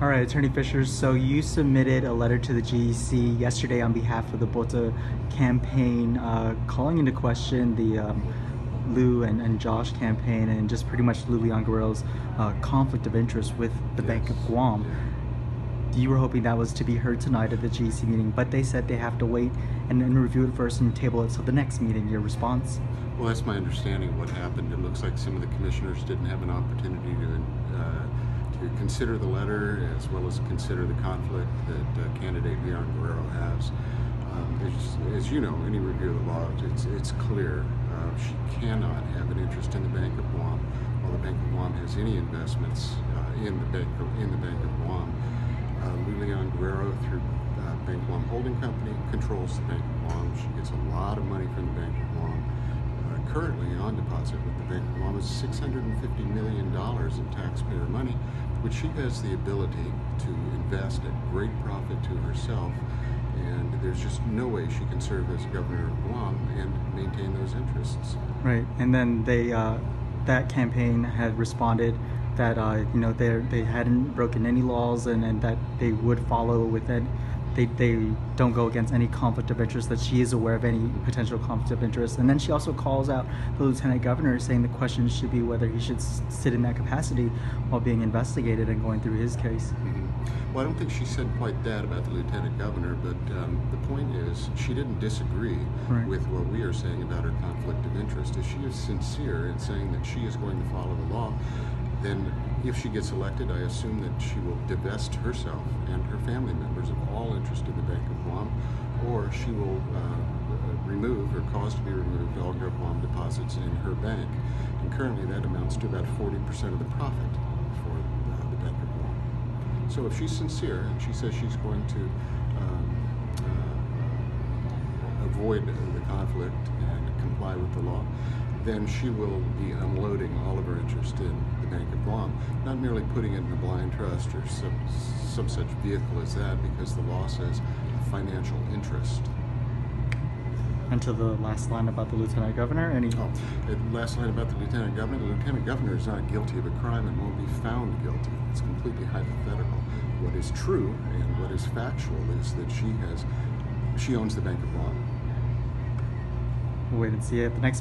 All right, Attorney Fisher, so you submitted a letter to the GEC yesterday on behalf of the BOTA campaign, calling into question the Lou and Josh campaign and just pretty much Lou Leon Guerrero's conflict of interest with the Bank of Guam. You were hoping that was to be heard tonight at the GEC meeting, but they said they have to wait and review it first and table it till the next meeting. Your response? Well, that's my understanding of what happened. It looks like some of the commissioners didn't have an opportunity to consider the letter as well as consider the conflict that candidate Leon Guerrero has. As you know, any review of the law, it's clear she cannot have an interest in the Bank of Guam, while the Bank of Guam has any investments in the Bank of Guam. Lou Leon Guerrero, through Bank of Guam Holding Company, controls the Bank of Guam. She gets a lot of money from the Bank of Guam. Currently on deposit with the Bank of Guam is $650 million in taxpayer money, which she has the ability to invest at great profit to herself, and there's just no way she can serve as governor of Guam and maintain those interests. Right, and then they that campaign had responded that they hadn't broken any laws and that they would follow with it. They don't go against any conflict of interest, that she is aware of any potential conflict of interest. And then she also calls out the lieutenant governor, saying the question should be whether he should sit in that capacity while being investigated and going through his case. Well, I don't think she said quite that about the lieutenant governor, but the point is she didn't disagree with what we are saying about her conflict of interest. If she is sincere in saying that she is going to follow the law, then if she gets elected, I assume that she will divest herself and her family members of all interest in the Bank of Guam, or she will remove or cause to be removed all Guam deposits in her bank. And currently that amounts to about 40% of the profit for the Bank of Guam. So if she's sincere and she says she's going to avoid the conflict and comply with the law, then she will be unloading all of her interest in the Bank of Guam, not merely putting it in a blind trust or some such vehicle as that, because the law says a financial interest. And to the last line about the lieutenant governor, last line about the lieutenant governor is not guilty of a crime and won't be found guilty. It's completely hypothetical. What is true and what is factual is that she owns the Bank of Guam. We'll wait and see at the next